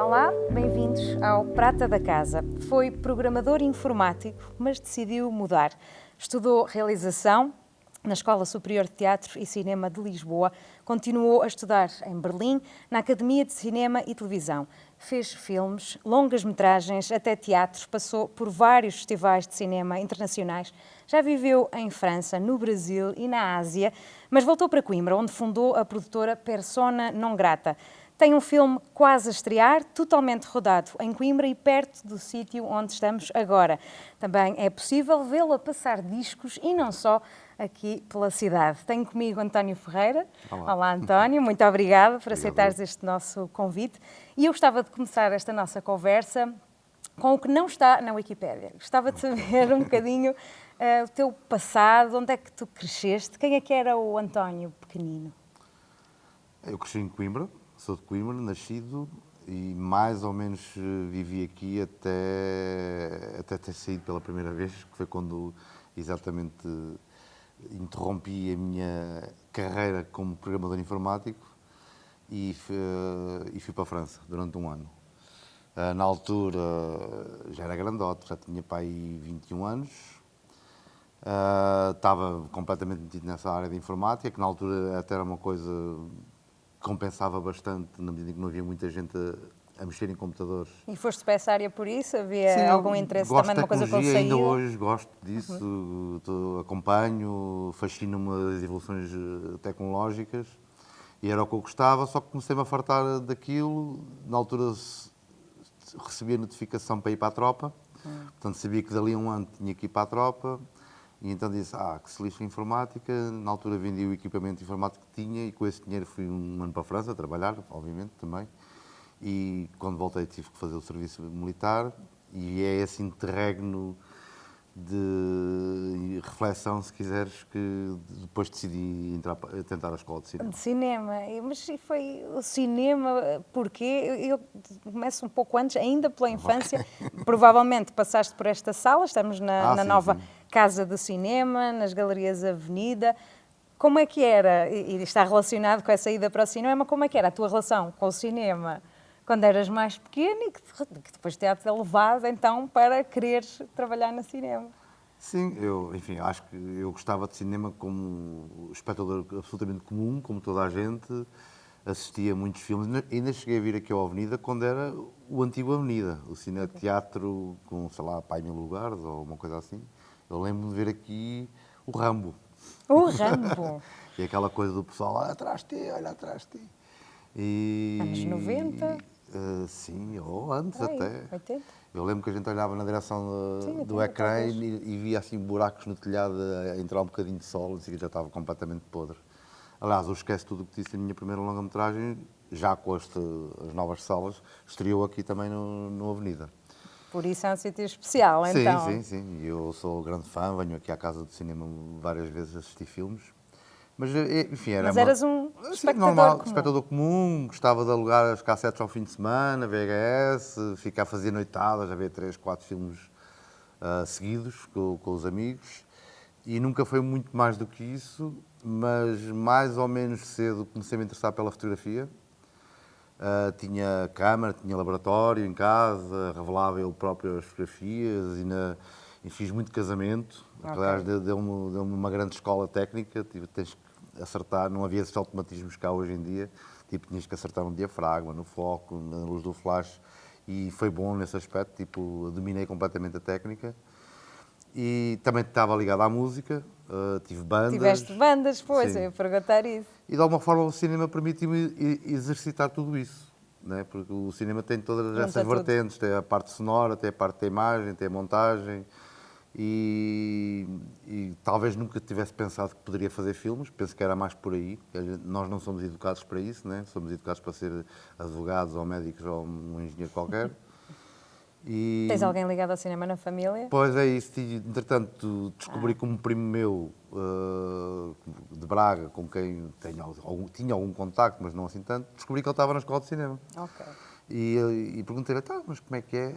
Olá, bem-vindos ao Prata da Casa. Foi programador informático, mas decidiu mudar. Estudou realização na Escola Superior de Teatro e Cinema de Lisboa. Continuou a estudar em Berlim, na Academia de Cinema e Televisão. Fez filmes, longas-metragens, até teatros, passou por vários festivais de cinema internacionais. Já viveu em França, no Brasil e na Ásia, mas voltou para Coimbra, onde fundou a produtora Persona Non Grata. Tem um filme quase a estrear, totalmente rodado em Coimbra e perto do sítio onde estamos agora. Também é possível vê-lo a passar discos e não só aqui pela cidade. Tenho comigo António Ferreira. Olá António, muito obrigada por aceitares este nosso convite. E eu gostava de começar esta nossa conversa com o que não está na Wikipédia. Gostava de saber um bocadinho o teu passado, onde é que tu cresceste, quem é que era o António pequenino? Eu cresci em Coimbra, sou de Coimbra, nascido e mais ou menos vivi aqui até ter saído pela primeira vez, que foi quando exatamente interrompi a minha carreira como programador informático e fui para a França durante um ano. Na altura já era grandote, já tinha para aí 21 anos. Estava completamente metido nessa área de informática, que na altura até era uma coisa que compensava bastante, na medida em que não havia muita gente a mexer em computadores. E foste para essa área por isso? Havia Sim, algum interesse também numa coisa com saída? Ainda hoje gosto disso, acompanho, fascino-me as evoluções tecnológicas e era o que eu gostava, só que comecei-me a fartar daquilo. Na altura recebi a notificação para ir para a tropa, portanto sabia que dali a um ano tinha que ir para a tropa. E então disse, que se lixa a informática. Na altura vendi o equipamento informático que tinha e com esse dinheiro fui um ano para a França a trabalhar, obviamente, também. E quando voltei tive que fazer o serviço militar e é esse interregno de reflexão, se quiseres, que depois decidi tentar a escola de cinema. De cinema, mas foi o cinema, porquê? Eu começo um pouco antes, ainda pela infância, provavelmente passaste por esta sala, estamos na nova Casa do Cinema, nas Galerias Avenida. Como é que era, e está relacionado com essa ida para o cinema, como é que era a tua relação com o cinema quando eras mais pequeno e que depois te levado então para quereres trabalhar no cinema? Sim, acho que eu gostava de cinema como espectador absolutamente comum, como toda a gente, assistia a muitos filmes, ainda cheguei a vir aqui ao Avenida quando era o antigo Avenida, o cine-teatro com, sei lá, Pai Mil Lugares ou uma coisa assim. Eu lembro-me de ver aqui o Rambo. O Rambo! E aquela coisa do pessoal, olha atrás de ti, olha atrás de ti. Anos 90? Sim, ou antes Aí, até. 80? Eu lembro que a gente olhava na direção do ecrã e via assim buracos no telhado a entrar um bocadinho de sol, assim, que já estava completamente podre. Aliás, eu esqueço tudo o que disse na minha primeira longa-metragem, já com as novas salas, estreou aqui também no Avenida. Por isso é um sítio especial, então. Sim. Eu sou grande fã, venho aqui à Casa do Cinema várias vezes assistir filmes. Mas, enfim, Mas eras um espectador normal, comum. espectador comum, gostava de alugar as cassetes ao fim de semana, VHS, ficar a fazer noitadas, a ver 3, 4 filmes seguidos com os amigos. E nunca foi muito mais do que isso, mas mais ou menos cedo comecei a me interessar pela fotografia. Tinha câmara, tinha laboratório em casa, revelava eu próprio as fotografias e fiz muito casamento. Aliás, deu-me uma grande escola técnica, tens que acertar, não havia esses automatismos cá hoje em dia, tinhas que acertar no diafragma, no foco, na luz do flash, e foi bom nesse aspecto, dominei completamente a técnica. E também estava ligado à música, tive bandas. Tiveste bandas, pois, eu ia perguntar isso. E de alguma forma o cinema permitiu-me exercitar tudo isso, né? Porque o cinema tem todas essas vertentes, tem a parte sonora, tem a parte da imagem, tem a montagem e talvez nunca tivesse pensado que poderia fazer filmes, penso que era mais por aí, nós não somos educados para isso, né? Somos educados para ser advogados ou médicos ou um engenheiro qualquer. Tens alguém ligado ao cinema na família? Pois é isso, entretanto descobri que um primo meu de Braga, com quem tinha algum contacto, mas não assim tanto, descobri que ele estava na escola de cinema. Ok. E perguntei-lhe, mas como é que é?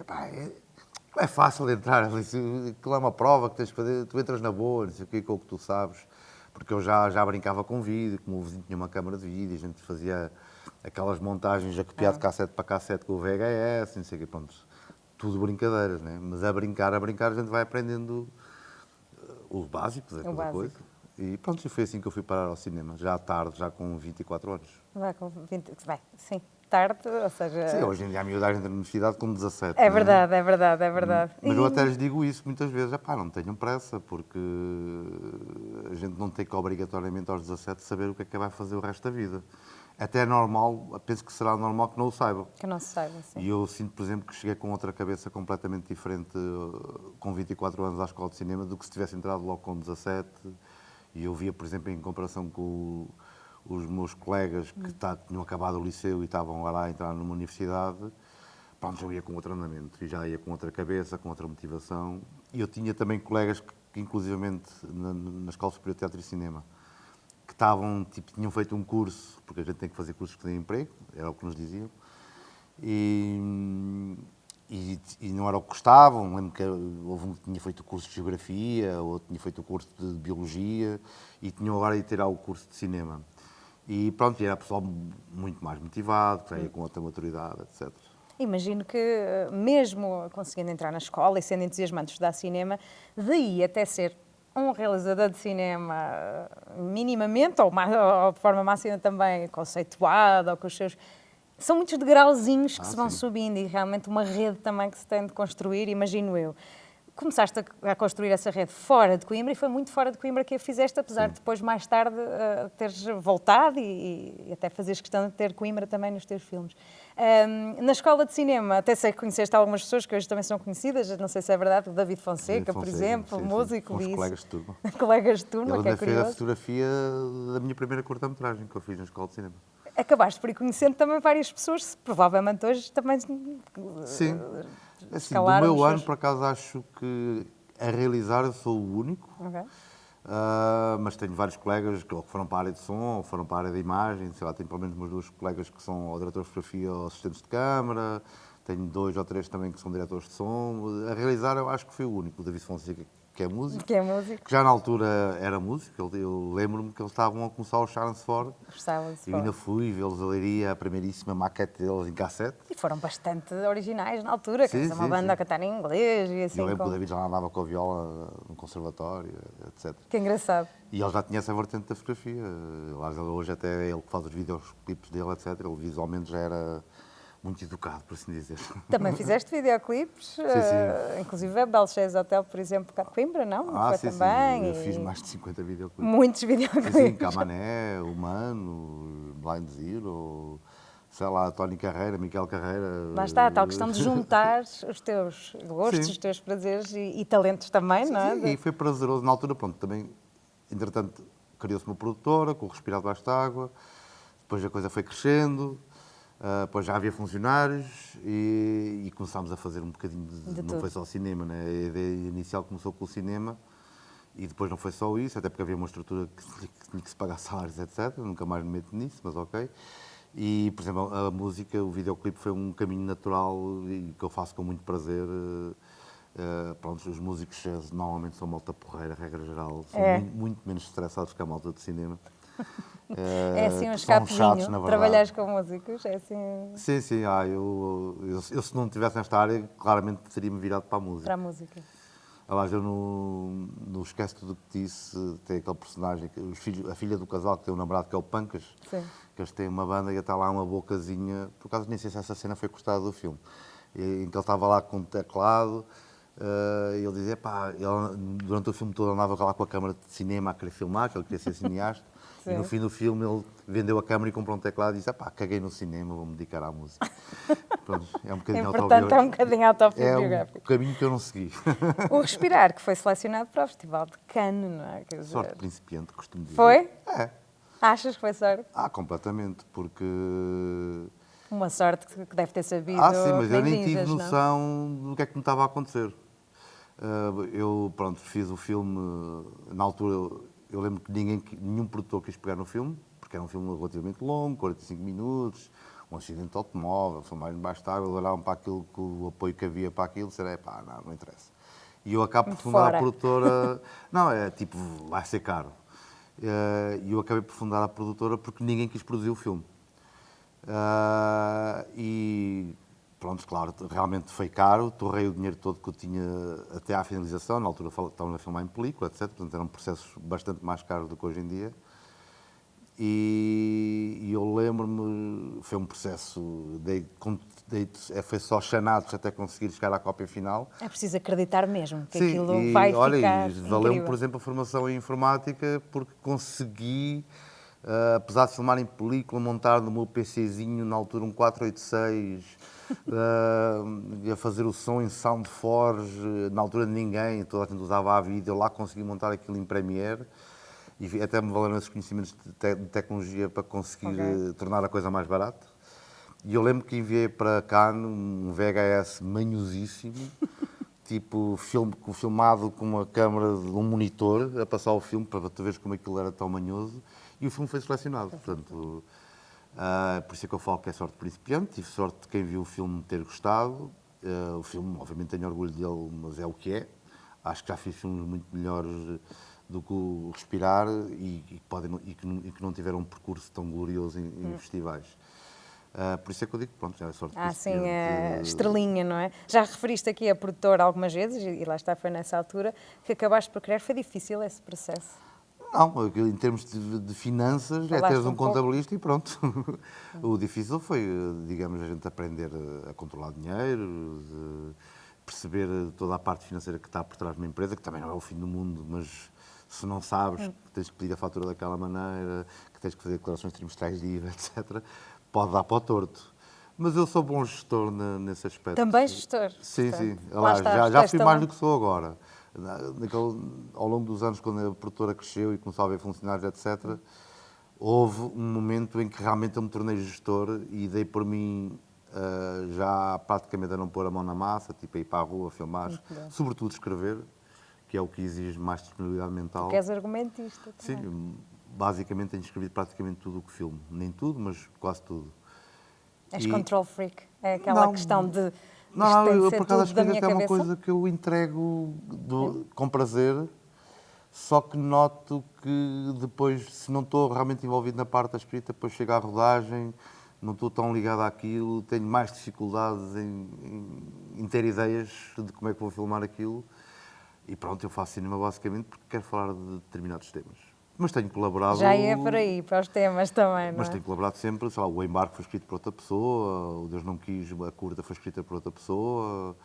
É fácil entrar, aquilo é uma prova que tens que fazer, tu entras na boa, não sei o quê, com o que tu sabes, porque eu já brincava com vídeo, como o vizinho tinha uma câmara de vídeo, a gente fazia aquelas montagens a copiar de cassete para cassete com o VHS, não sei o quê, pronto, tudo brincadeiras, né? Mas a brincar, a gente vai aprendendo os básicos, O aquela coisa. básico. E pronto, e foi assim que eu fui parar ao cinema, já à tarde, já com 24 anos. Vai com 20, vai, sim, tarde, ou seja... Sim, hoje em dia a miudagem entra na universidade com 17, É não é? verdade, é verdade, é verdade. Mas eu até lhes digo isso muitas vezes, epá, não tenham pressa, porque a gente não tem que obrigatoriamente aos 17 saber o que é que vai fazer o resto da vida. Até é normal, penso que será normal que não o saibam. Que não se saiba, sim. E eu sinto, por exemplo, que cheguei com outra cabeça completamente diferente com 24 anos à escola de cinema do que se tivesse entrado logo com 17. E eu via, por exemplo, em comparação com os meus colegas que tinham acabado o liceu e estavam lá a entrar numa universidade, pronto, eu ia com outro andamento e já ia com outra cabeça, com outra motivação. E eu tinha também colegas que inclusivamente, na Escola Superior de Teatro e Cinema, que estavam, tipo, tinham feito um curso, porque a gente tem que fazer cursos que têm emprego, era o que nos diziam, e não era o que gostavam. Lembro que houve um que tinha feito o curso de Geografia, outro tinha feito o curso de Biologia, e tinham agora de tirar o curso de Cinema. E pronto, era pessoal muito mais motivado, que já ia com outra maturidade, etc. Imagino que, mesmo conseguindo entrar na escola e sendo entusiasmante de estudar cinema, daí até ser um realizador de cinema minimamente, ou de forma máxima também conceituado, ou com os seus... São muitos degrauzinhos que se vão Sim. subindo e realmente uma rede também que se tem de construir, imagino eu. Começaste a construir essa rede fora de Coimbra e foi muito fora de Coimbra que a fizeste, apesar de depois, mais tarde, teres voltado e até fazeres questão de ter Coimbra também nos teus filmes. Na escola de cinema, até sei que conheceste algumas pessoas que hoje também são conhecidas, não sei se é verdade, o David Fonseca, por exemplo, sim, músico, fomos disse. colegas de turma. Colegas de turma, Ele que é ainda fez a curioso. fotografia da minha primeira curta-metragem que eu fiz na Escola de Cinema. Acabaste por ir conhecendo também várias pessoas, provavelmente hoje também Sim. Assim, do escalaram meu os ano, seus... por acaso, acho que a realizar eu sou o único. Ok. Mas tenho vários colegas que ou foram para a área de som, ou foram para a área de imagem, sei lá, tenho pelo menos umas duas colegas que são ou diretores de fotografia ou assistentes de câmara, tenho dois ou três também que são diretores de som. A realizar eu acho que fui o único, o David Fonseca, que é músico, Que é músico. que já na altura era músico. Eu lembro-me que eles estavam a começar o Sharon Ford. Gostava-se Eu ainda fora. fui vê-los a leiria, a primeiríssima maquete deles em cassete. E foram bastante originais na altura, quer Sim, dizer, uma sim, banda sim. a cantar em inglês e E assim. eu lembro que o David já andava com a viola no conservatório, etc. Que engraçado. E ele já tinha essa vertente da fotografia. Aliás, hoje até é ele que faz os videoclipes dele, etc. Ele visualmente já era muito educado, por assim dizer. Também fizeste videoclipes, inclusive a Belchés Hotel, por exemplo, cá de Coimbra, não? Foi Sim, também. sim. Eu e fiz mais de 50 videoclipes. muitos Sim, videoclipes. Camané, Humano, Blind Zero, sei lá, Tony Carreira, Miquel Carreira. Lá está, a tal questão de juntar os teus gostos, Sim. os teus prazeres e talentos também, não é? Sim, e foi prazeroso na altura, pronto, também, entretanto, criou-se uma produtora com o Respirar Debaixo d'Água, depois a coisa foi crescendo, depois já havia funcionários e começámos a fazer um bocadinho De não tudo. foi só o cinema, né? A ideia inicial começou com o cinema e depois não foi só isso, até porque havia uma estrutura que tinha que se pagar salários, etc. Nunca mais me meto nisso, mas ok. E, por exemplo, a música, o videoclipe foi um caminho natural e que eu faço com muito prazer. Pronto, os músicos normalmente são malta porreira, regra geral, são É. muito menos estressados que a malta de cinema. É assim um que são chatos, na escapezinho, verdade. trabalhares com músicos, é assim Sim, sim, eu se não estivesse nesta área, claramente teria-me virado para a música. para a música. Aliás, eu no Esquece Tudo o que Disse, tem aquele personagem, a filha do casal que tem um namorado que é o Pancas, Sim. que eles têm uma banda e está lá uma bocazinha, por acaso nem sei se essa cena foi cortada do filme, em que ele estava lá com o teclado, e ele dizia, pá, ele, durante o filme todo andava lá com a câmara de cinema a querer filmar, que ele queria ser cineasta, e no Sim. fim do filme ele vendeu a câmara e comprou um teclado e disse, pá, caguei no cinema, vou-me dedicar à música. Pronto, é um bocadinho Portanto, é um bocadinho É autobiográfico. um caminho que eu não segui. O Respirar, que foi selecionado para o Festival de Cannes, não é? Quer dizer, Sorte principiante, costumo dizer. Foi? É. Achas que foi sorte? Completamente, porque... Uma sorte que deve ter sabido. Sim, mas que eu nem ninjas, tive não? noção do que é que me estava a acontecer. Eu, pronto, fiz o filme, na altura, eu lembro que nenhum produtor quis pegar no filme, porque era um filme relativamente longo, 45 minutos, um acidente de automóvel, filmagem debaixo de água, olhavam para aquilo, que o apoio que havia para aquilo, disseram, pá, não interessa. E eu acabo por Muito fundar fora. a produtora, não, é tipo, vai ser caro. E eu acabei por fundar a produtora porque ninguém quis produzir o filme. E pronto, claro, realmente foi caro, torrei o dinheiro todo que eu tinha até à finalização, na altura estávamos a filmar em película, etc. Portanto, era um processo bastante mais caro do que hoje em dia. E eu lembro-me, foi um processo, foi só chanados até conseguir chegar à cópia final. É preciso acreditar mesmo que Sim, aquilo e vai olha, ficar e valeu-me, por incrível. exemplo, a formação em informática, porque consegui, apesar de filmar em película, montar no meu PCzinho, na altura um 486, a fazer o som em Soundforge, na altura de ninguém, toda a gente usava a vídeo, lá consegui montar aquilo em Premiere, e até me valeram esses conhecimentos de tecnologia para conseguir Ok. tornar a coisa mais barata. E eu lembro que enviei para cá um VHS manhosíssimo, tipo filmado com uma câmara de um monitor a passar o filme, para tu veres como aquilo era tão manhoso, e o filme foi selecionado. Portanto, por isso é que eu falo que é sorte de principiante, tive sorte de quem viu o filme ter gostado. O filme, obviamente, tenho orgulho dele, mas é o que é. Acho que já fiz filmes muito melhores do que o Respirar e que não tiveram um percurso tão glorioso em festivais. Por isso é que eu digo, pronto, já é sorte de Sim, principiante. a estrelinha, não é? Já referiste aqui a produtora algumas vezes, e lá está, foi nessa altura, que acabaste por criar. Foi difícil esse processo? Não, em termos de finanças, é teres Falaste um um pouco. contabilista e pronto. O difícil foi, digamos, a gente aprender a controlar dinheiro, perceber toda a parte financeira que está por trás de uma empresa, que também não é o fim do mundo, mas se não sabes que tens que pedir a fatura daquela maneira, que tens que fazer declarações trimestrais de IVA, etc., pode dar para o torto. Mas eu sou bom gestor nesse aspecto. Também gestor. Sim, sim. Portanto, lá Aliás, está, já tens fui mais do talento. que sou agora. Ao longo dos anos, quando a produtora cresceu e começou a haver funcionários, etc., houve um momento em que realmente eu me tornei gestor e dei por mim já praticamente a não pôr a mão na massa, tipo a ir para a rua, filmar, sobretudo escrever, que é o que exige mais disponibilidade mental. Tu és argumentista também. Sim, basicamente tenho escrevido praticamente tudo o que filmo. Nem tudo, mas quase tudo. És E control freak. É aquela não, questão de isto não, tem de eu ser por acaso a tudo da escrita minha até é uma cabeça. coisa que eu entrego com prazer, só que noto que depois, se não estou realmente envolvido na parte da escrita, depois chega à rodagem, não estou tão ligado àquilo, tenho mais dificuldades em ter ideias de como é que vou filmar aquilo. E pronto, eu faço cinema basicamente porque quero falar de determinados temas. Mas tenho colaborado. Já é por aí, para os temas também, não Mas é? tenho colaborado sempre, sei lá, o Embarque foi escrito por outra pessoa, o Deus Não Quis, a curta foi escrita por outra pessoa.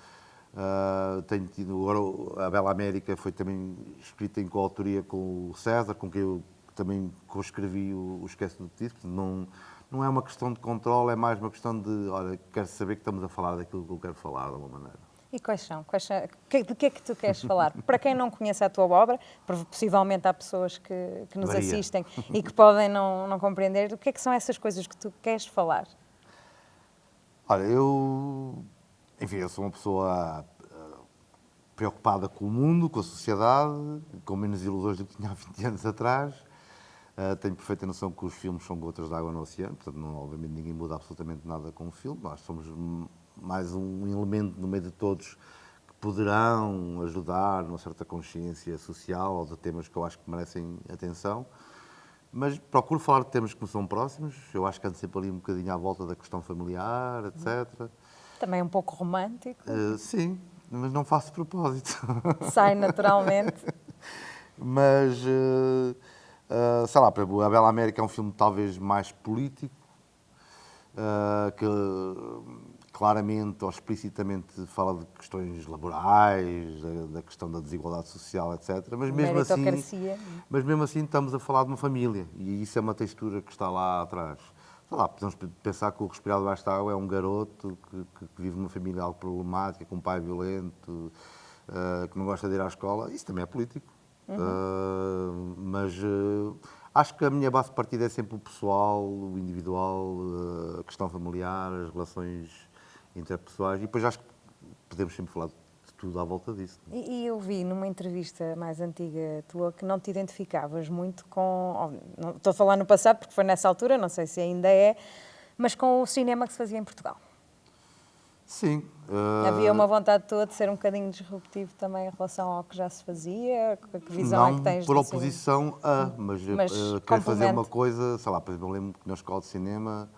Tenho tido, agora a Bela América foi também escrita em coautoria com o César, com quem eu também co-escrevi o Esquece do Título. Não é uma questão de controle, é mais uma questão de, olha, quero saber que estamos a falar daquilo que eu quero falar, de alguma maneira. E quais são? De que é que tu queres falar? Para quem não conhece a tua obra, possivelmente há pessoas que nos Varia. assistem e que podem não compreender, o que é que são essas coisas que tu queres falar? Olha, enfim, eu sou uma pessoa preocupada com o mundo, com a sociedade, com menos ilusões do que tinha há 20 anos atrás. Tenho perfeita noção que os filmes são gotas de água no oceano, portanto, obviamente ninguém muda absolutamente nada com o filme. Nós somos mais um elemento no meio de todos que poderão ajudar numa certa consciência social ou de temas que eu acho que merecem atenção. Mas procuro falar de temas que me são próximos. Eu acho que ando sempre ali um bocadinho à volta da questão familiar, etc. Também um pouco romântico, Sim, mas não faço de propósito. sai naturalmente. Mas, sei lá, por exemplo, A Bela América é um filme talvez mais político, que claramente ou explicitamente fala de questões laborais, da questão da desigualdade social, etc. Meritocracia. Mas mesmo assim estamos a falar de uma família e isso é uma textura que está lá atrás. Sei lá, podemos pensar que o Respirar Debaixo da Água é um garoto que vive numa família algo problemática, com um pai violento, que não gosta de ir à escola. Isso também é político. Mas acho que a minha base de partida é sempre o pessoal, o individual, a questão familiar, as relações interpessoais e depois acho que podemos sempre falar de tudo à volta disso. E eu vi numa entrevista mais antiga tua que não te identificavas muito com... Não, estou a falar no passado porque foi nessa altura, não sei se ainda é, Mas com o cinema que se fazia em Portugal. Sim. Havia uma vontade toda de ser um bocadinho disruptivo também em relação ao que já se fazia? Que visão é que tens por do cinema? oposição a, mas querer fazer uma coisa, sei lá, por exemplo, eu lembro que na escola de cinema,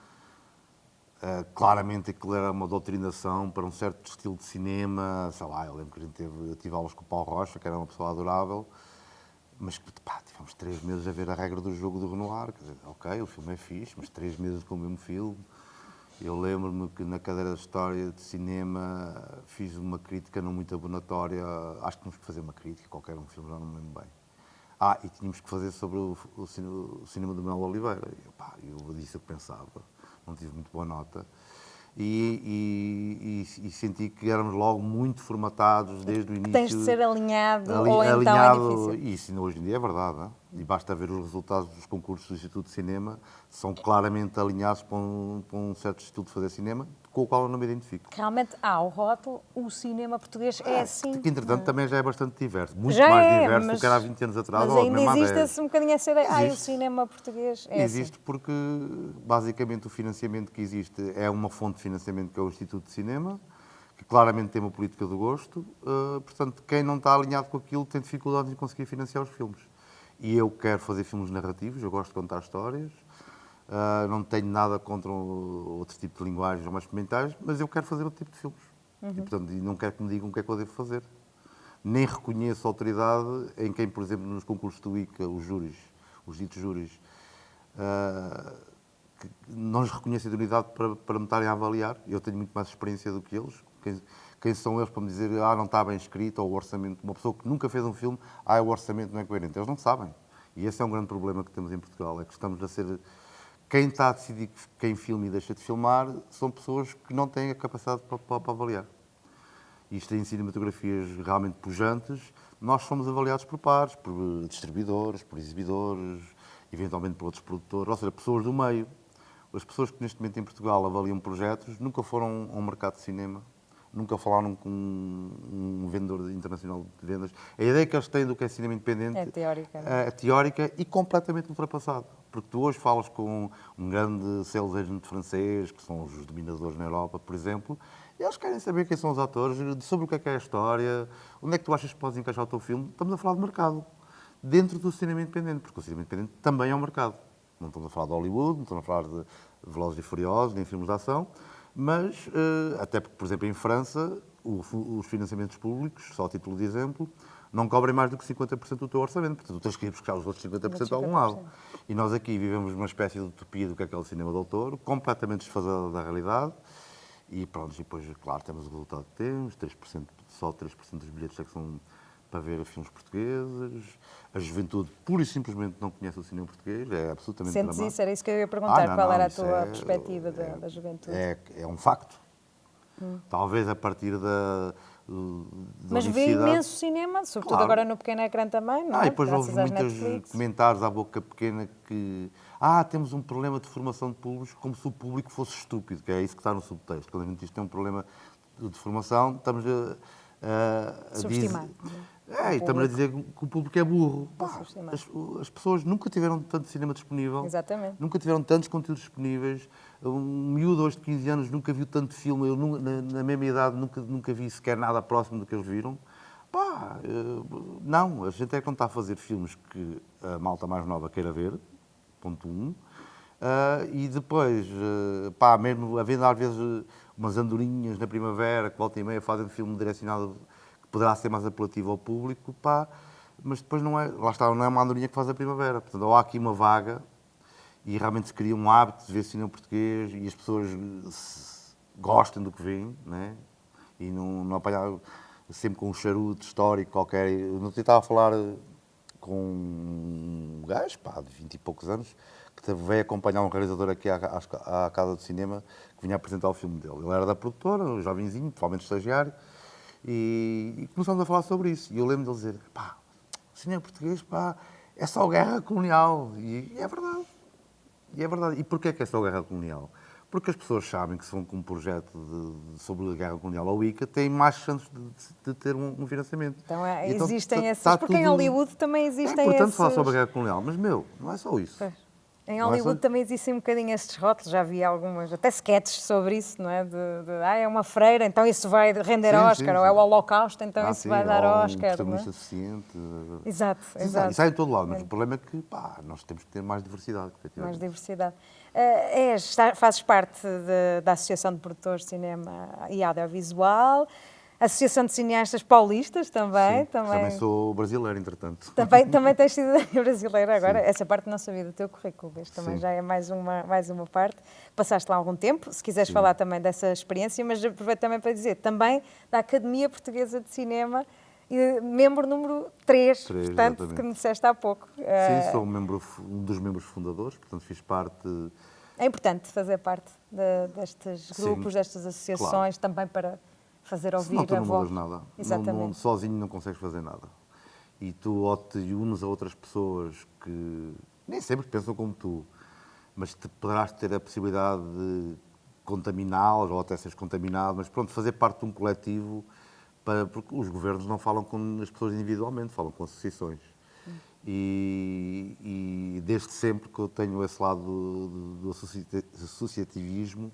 claramente aquilo era uma doutrinação para um certo estilo de cinema, sei lá, eu lembro que eu tive aulas com o Paulo Rocha, que era uma pessoa adorável, mas pá, tivemos 3 meses a ver a regra do jogo do Renoir, quer dizer, ok, o filme é fixe, mas 3 meses com o mesmo filme. Eu lembro-me que na cadeira de História de Cinema fiz uma crítica não muito abonatória, acho que tínhamos que fazer uma crítica, qualquer um filme, já não me lembro bem. E tínhamos que fazer sobre o cinema do Manuel Oliveira. Eu disse o que pensava, não tive muito boa nota. E senti que éramos logo muito formatados desde o início. Tens de ser alinhado, ou então é difícil. E isso hoje em dia é verdade, não é? E basta ver os resultados dos concursos do Instituto de Cinema, são claramente alinhados para um certo estilo de fazer cinema, com o qual eu não me identifico. Realmente há o rótulo, o cinema português é assim. Que entretanto também já é bastante diverso, muito Já mais é, diverso do mas- que era há 20 anos atrás, Mas ou ainda mesmo há 10. existe um bocadinho essa ideia. O Existe. cinema português é Existe porque, basicamente, o financiamento que existe é uma fonte de financiamento que é o Instituto de Cinema, que claramente tem uma política do gosto. Portanto, quem não está alinhado com aquilo tem dificuldades em conseguir financiar os filmes. E eu quero fazer filmes narrativos, eu gosto de contar histórias, não tenho nada contra outro tipo de linguagens ou mais experimentais, mas eu quero fazer outro tipo de filmes. E, portanto, não quero que me digam o que é que eu devo fazer. Nem reconheço autoridade em quem, por exemplo, nos concursos do ICA, os júris, os ditos júris, que não lhes reconheço idoneidade para me estarem a avaliar. Eu tenho muito mais experiência do que eles. Quem são eles para me dizer, não está bem escrito, ou o orçamento, uma pessoa que nunca fez um filme, o orçamento não é coerente. Eles não sabem. E esse é um grande problema que temos em Portugal, é que estamos a ser... Quem está a decidir quem filma e deixa de filmar são pessoas que não têm a capacidade para avaliar. Isto em cinematografias realmente pujantes, nós somos avaliados por pares, por distribuidores, por exibidores, eventualmente por outros produtores, ou seja, pessoas do meio. As pessoas que neste momento em Portugal avaliam projetos nunca foram a um mercado de cinema, nunca falaram com um vendedor internacional de vendas. A ideia que eles têm do que é cinema independente É teórica, não é teórica e completamente ultrapassada. Porque tu hoje falas com um grande sales agent francês, que são os dominadores na Europa, por exemplo, e eles querem saber quem são os atores, sobre o que é a história, onde é que tu achas que podes encaixar o teu filme. Estamos a falar de mercado, dentro do cinema independente, porque o cinema independente também é um mercado. Não estamos a falar de Hollywood, não estamos a falar de Velozes e Furiosos, nem filmes de ação, mas, até porque, por exemplo, em França, os financiamentos públicos, só a título de exemplo, não cobrem mais do que 50% do teu orçamento. Portanto, tu tens que ir buscar os outros 50% a algum lado. E nós aqui vivemos uma espécie de utopia do que é o cinema de autor, completamente desfasada da realidade. E pronto, e depois, claro, temos o resultado que temos, 3%, só 3% dos bilhetes é que são para ver filmes portugueses. A juventude, pura e simplesmente, não conhece o cinema português, é absolutamente Sentes dramático. isso? Era isso que eu ia perguntar. Não, Qual era a isso tua perspectiva da juventude? É um facto. Talvez a partir da Mas vê universidade... imenso cinema, sobretudo Claro. agora no pequeno ecrã também, não é? E depois houve Graças às muitos Netflix. comentários à boca pequena que temos um problema de formação de públicos, como se o público fosse estúpido, que é isso que está no subtexto. Quando a gente diz que tem um problema de formação, estamos a Subestimar. e estamos a dizer que o público é burro. subestimar. As pessoas nunca tiveram tanto cinema disponível, Exatamente. nunca tiveram tantos conteúdos disponíveis. Um miúdo hoje de 15 anos nunca viu tanto filme, eu na mesma idade nunca vi sequer nada próximo do que eles viram. Não, a gente é que não está a fazer filmes que a malta mais nova queira ver, ponto 1. E depois, mesmo havendo às vezes umas andorinhas na primavera, que volta e meia fazem um filme direcionado que poderá ser mais apelativo ao público, mas depois não é, lá está, não é uma andorinha que faz a primavera. Portanto, ou há aqui uma vaga e realmente se cria um hábito de ver cinema português e as pessoas gostem do que veem, né? E não apanhar sempre com um charuto histórico qualquer. Eu não estava a falar com um gajo, de 20 e poucos anos, que veio acompanhar um realizador aqui à Casa do Cinema, que vinha apresentar o filme dele. Ele era da produtora, um jovenzinho, provavelmente estagiário, e começamos a falar sobre isso. E eu lembro de ele dizer, o cinema português, é só guerra colonial. E é verdade. E é verdade. E porquê que é só guerra colonial? Porque as pessoas sabem que se vão com um projeto sobre a guerra colonial ao ICA, têm mais chances de ter um financiamento. Então existem esses... Tá porque em Hollywood também existem é importante esses... falar sobre a guerra colonial, mas, não é só isso. Pois. Em Não é só- Hollywood também existem um bocadinho esses rótulos, já vi algumas, até sketches sobre isso, não é? É uma freira, então isso vai render Sim, Oscar, sim, ou é o sim. Holocausto, então isso vai Sim, dar ou um Oscar, não é? protagonista suficiente. Exato, Sim, exato. isso há em todo lado, mas o problema é que, pá, nós temos que ter mais diversidade, Mais efetivamente. diversidade. Fazes parte da Associação de Produtores de Cinema e Audiovisual, Associação de Cineastas Paulistas também. Sim, também sou brasileiro, entretanto. Também tens cidadania brasileira agora. Sim, Essa parte não sabia do teu currículo. Este também sim, já é mais uma parte. Passaste lá algum tempo, se quiseres sim. falar também dessa experiência, mas aproveito também para dizer, também da Academia Portuguesa de Cinema, e membro número 3, Três, portanto, que me exatamente. disseste há pouco. Sim, sou um dos membros fundadores, portanto fiz parte. É importante fazer parte destes Sim, grupos, destas claro. associações, também para fazer Senão ouvir tu a não mudas voz. nada. Exatamente. Sozinho não consegues fazer nada. E tu ou te unes a outras pessoas que nem sempre pensam como tu, mas poderás ter a possibilidade de contaminá-los ou até seres contaminado, mas pronto, fazer parte de um coletivo, porque os governos não falam com as pessoas individualmente, falam com associações. E desde sempre que eu tenho esse lado do associativismo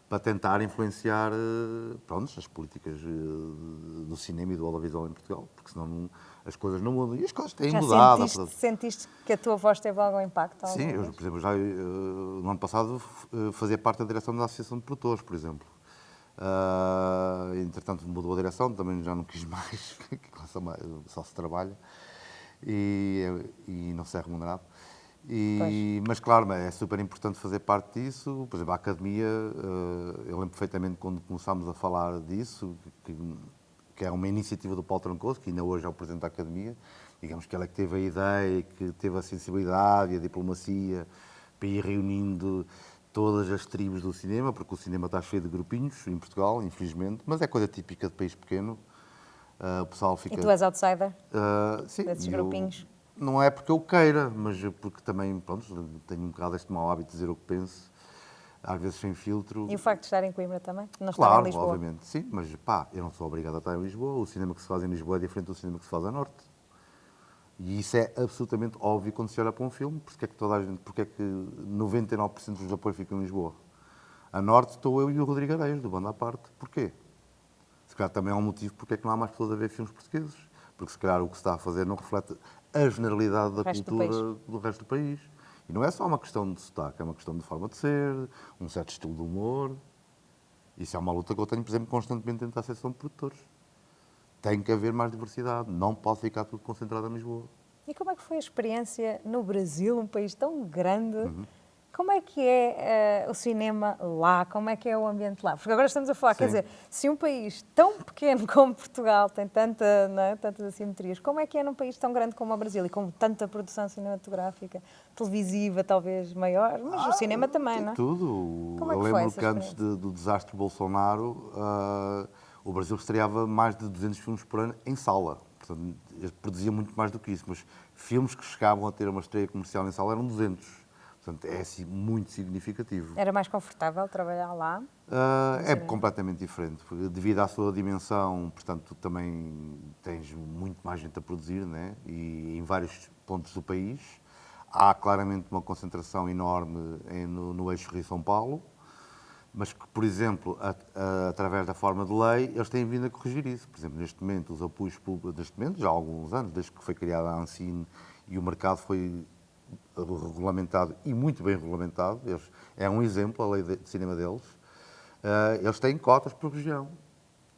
para tentar influenciar pronto, as políticas do cinema e do audiovisual em Portugal, porque senão as coisas não mudam. E as coisas têm Já mudado. sentiste que a tua voz teve algum impacto Sim, alguma eu, vez? por exemplo, já no ano passado fazia parte da direção da Associação de Produtores, por exemplo. Entretanto mudou a direção, também já não quis mais, só se trabalha e não se é remunerado. Pois. Mas claro, é super importante fazer parte disso. Por exemplo, a academia, eu lembro perfeitamente quando começámos a falar disso, que é uma iniciativa do Paulo Trancoso, que ainda hoje é o presidente da academia. Digamos que ela é que teve a ideia, que teve a sensibilidade e a diplomacia para ir reunindo todas as tribos do cinema, porque o cinema está cheio de grupinhos em Portugal, infelizmente, mas é coisa típica de país pequeno. O pessoal E fica. tu és outsider Sim, desses e eu. grupinhos? Não é porque eu queira, mas porque também, pronto, tenho um bocado este mau hábito de dizer o que penso, às vezes sem filtro. E o facto de estar em Coimbra também? Não estar em Claro, Lisboa? obviamente, sim, mas pá, eu não sou obrigado a estar em Lisboa. O cinema que se faz em Lisboa é diferente do cinema que se faz a Norte. E isso é absolutamente óbvio quando se olha para um filme. Porque é que toda a gente, porque é que 99% dos apoios ficam em Lisboa? A Norte estou eu e o Rodrigo Areias, do Banda à Parte. Porquê? Se calhar também é um motivo porque é que não há mais pessoas a ver filmes portugueses. Porque se calhar o que se está a fazer não reflete a generalidade da Resto do país. cultura do resto do país. E não é só uma questão de sotaque, é uma questão de forma de ser, um certo estilo de humor. Isso é uma luta que eu tenho, por exemplo, constantemente dentro da Associação de Produtores. Tem que haver mais diversidade, não pode ficar tudo concentrado em Lisboa. E como é que foi a experiência no Brasil, um país tão grande? Como é que é o cinema lá? Como é que é o ambiente lá? Porque agora estamos a falar, quer Sim. dizer, se um país tão pequeno como Portugal tem não é, tantas assimetrias, como é num país tão grande como o Brasil e com tanta produção cinematográfica, televisiva talvez maior, mas o cinema também, Tem não é? tudo. Como é Eu que foi lembro essa que antes experiência? do desastre Bolsonaro, o Brasil estreava mais de 200 filmes por ano em sala. Portanto, eles produziam muito mais do que isso, mas filmes que chegavam a ter uma estreia comercial em sala eram 200. Portanto, é assim, muito significativo. Era mais confortável trabalhar lá? No É cinema? completamente diferente, porque devido à sua dimensão, portanto, tu também tens muito mais gente a produzir, né? E em vários pontos do país. Há claramente uma concentração enorme no eixo Rio-São Paulo, mas que, por exemplo, através da forma de lei, eles têm vindo a corrigir isso. Por exemplo, neste momento, os apoios públicos, neste momento, já há alguns anos, desde que foi criada a ANSIN e o mercado foi regulamentado e muito bem regulamentado, é um exemplo, a lei de cinema deles, eles têm cotas por região.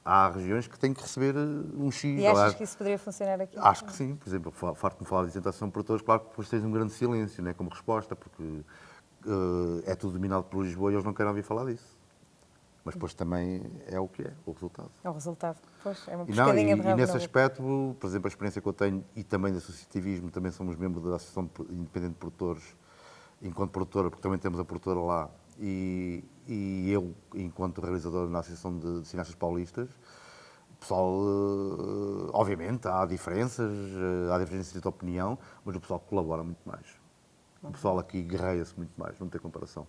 Há regiões que têm que receber um X. E achas Aliás, que isso poderia funcionar aqui? acho que sim. Por exemplo, farto-me falar de isentação de produtores, claro que depois tens um grande silêncio, né, como resposta, porque é tudo dominado por Lisboa e eles não querem ouvir falar disso. Mas depois também é o que é, o resultado. É o resultado. Pois, é uma E, não, pescadinha de e rabo na nesse boca. aspecto, por exemplo, a experiência que eu tenho e também do associativismo, também somos membros da Associação Independente de Produtores, enquanto produtora, porque também temos a produtora lá, e eu, enquanto realizador na Associação de Cineastas Paulistas, o pessoal, obviamente, há diferenças de opinião, mas o pessoal colabora muito mais. O pessoal aqui guerreia-se muito mais, não tem comparação.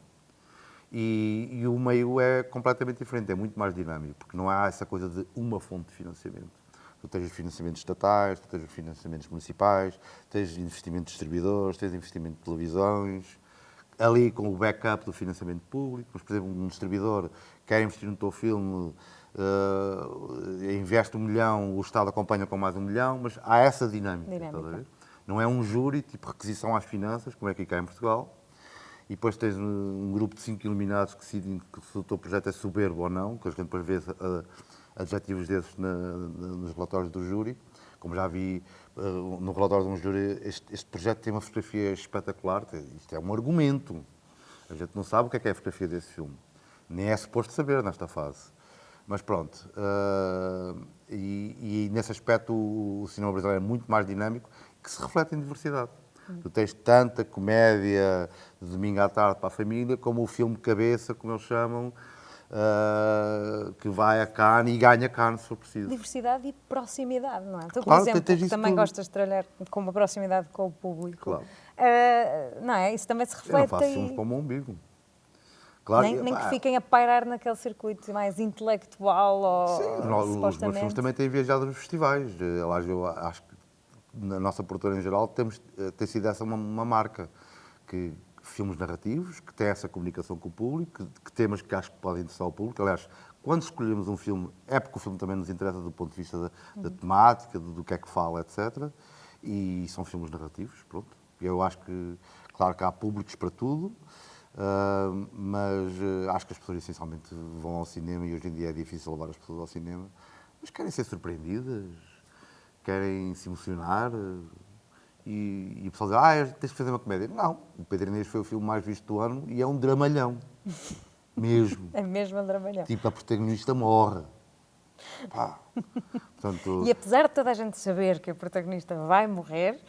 E o meio é completamente diferente, é muito mais dinâmico, porque não há essa coisa de uma fonte de financiamento. Tu tens os financiamentos estatais, tu tens os financiamentos municipais, tens investimento de distribuidores, tens investimento de televisões, ali com o backup do financiamento público, mas, por exemplo, um distribuidor quer investir no teu filme, investe 1 milhão, o Estado acompanha com mais 1 milhão, mas há essa dinâmica. Estás a ver? Não é um júri, tipo requisição às finanças, como é que cá em Portugal, e depois tens um grupo de 5 iluminados que decidem se o teu projeto é soberbo ou não, que a gente depois vê adjetivos desses nos relatórios do júri. Como já vi no relatório de um júri, este projeto tem uma fotografia espetacular, isto é um argumento. A gente não sabe o que é a fotografia desse filme. Nem é suposto saber nesta fase. Mas pronto, e nesse aspecto o cinema brasileiro é muito mais dinâmico, que se reflete em diversidade. Tu tens tanta comédia de domingo à tarde para a família, como o filme cabeça, como eles chamam, que vai a Cannes e ganha Cannes, se for preciso. Diversidade e proximidade, não é? Tu, Claro, por exemplo, tens isso também tudo. gostas de trabalhar com uma proximidade com o público. Claro. Não é? Isso também se Eu reflete não faço aí. filmes para o meu umbigo. Claro, Nem que fiquem a pairar naquele circuito mais intelectual ou sim, os meus supostamente. filmes também têm viajado nos festivais. Aliás, eu acho que na nossa produtora em geral tem sido essa uma marca. Que filmes narrativos, que têm essa comunicação com o público, que temas que acho que podem interessar ao público. Aliás, quando escolhemos um filme, é porque o filme também nos interessa do ponto de vista da temática, do que é que fala, etc. E são filmes narrativos, pronto. Eu acho que, claro que há públicos para tudo, mas acho que as pessoas essencialmente vão ao cinema e hoje em dia é difícil levar as pessoas ao cinema, mas querem ser surpreendidas, querem se emocionar. E o pessoal diz, tens de fazer uma comédia. Não, o Pedro Inês foi o filme mais visto do ano e é um dramalhão. Mesmo. É mesmo um dramalhão. Tipo, a protagonista morre. Pá. Portanto, E apesar de toda a gente saber que a protagonista vai morrer,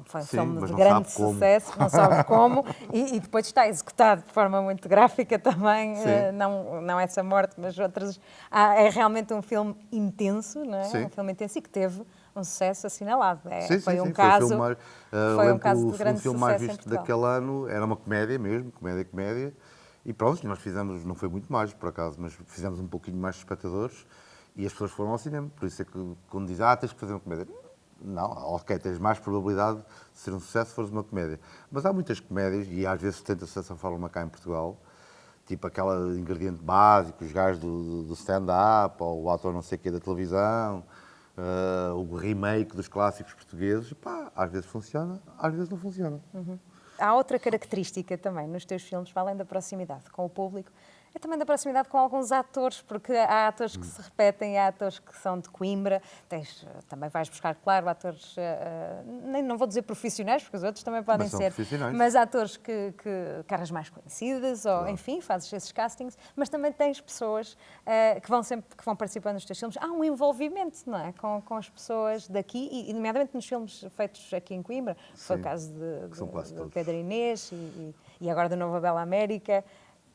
foi um Sim, filme mas de não grande sabe como. sucesso, não sabe como, e depois está executado de forma muito gráfica também, Sim. não essa morte, mas outras. É realmente um filme intenso, não é? Sim. Um filme intenso e que teve um sucesso assinalado. sim, Foi sim, um sim. caso, Foi o filme mais, foi lembro um que caso de o grande filme mais sucesso em visto Portugal. daquele ano era uma comédia mesmo, comédia. E pronto, nós fizemos, não foi muito mais por acaso, mas fizemos um pouquinho mais de espectadores e as pessoas foram ao cinema. Por isso é que quando dizem, tens que fazer uma comédia. Não, ok, tens mais probabilidade de ser um sucesso se fores uma comédia. Mas há muitas comédias, e às vezes tenta-se essa forma cá em Portugal, tipo aquele ingrediente básico, os gajos do stand-up, ou o ator não sei o quê da televisão, o remake dos clássicos portugueses. Pá, às vezes funciona, às vezes não funciona. Há outra característica também nos teus filmes, para além da proximidade com o público, é também da proximidade com alguns atores, porque há atores que se repetem, há atores que são de Coimbra, também vais buscar, claro, atores, não vou dizer profissionais, porque os outros também podem Mas são ser, profissionais. mas atores caras mais conhecidas, ou Claro. enfim, fazes esses castings, mas também tens pessoas que vão participando nos teus filmes. Há um envolvimento, não é? Com as pessoas daqui, e nomeadamente nos filmes feitos aqui em Coimbra, foi o Sim, caso que são quase do todos. Pedro Inês e agora do Nova Bela América.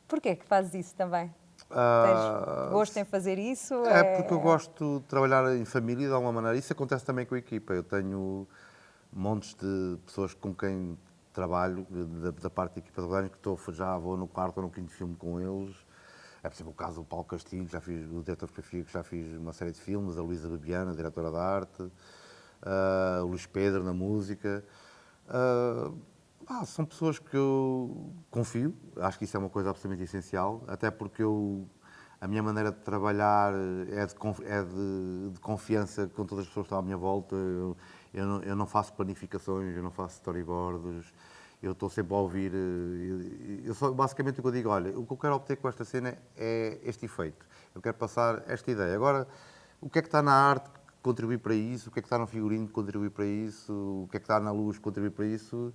Porquê que fazes isso também? Tens gosto em fazer isso? É porque eu gosto de trabalhar em família de alguma maneira. Isso acontece também com a equipa. Eu tenho montes de pessoas com quem trabalho, da parte da equipa de rodagem, que já vou no quarto ou no quinto filme com eles. É, por exemplo, o caso do Paulo Castilho, já fiz o diretor de fotografia, que já fiz uma série de filmes, a Luísa Bebiana, diretora de arte, o Luís Pedro na música. São pessoas que eu confio, acho que isso é uma coisa absolutamente essencial, até porque a minha maneira de trabalhar é de confiança com todas as pessoas que estão à minha volta. Eu não faço planificações, eu não faço storyboards, eu estou sempre a ouvir. Basicamente o que eu digo, olha, o que eu quero obter com esta cena é este efeito, eu quero passar esta ideia. Agora, o que é que está na arte que contribui para isso, o que é que está no figurino que contribui para isso, o que é que está na luz que contribui para isso.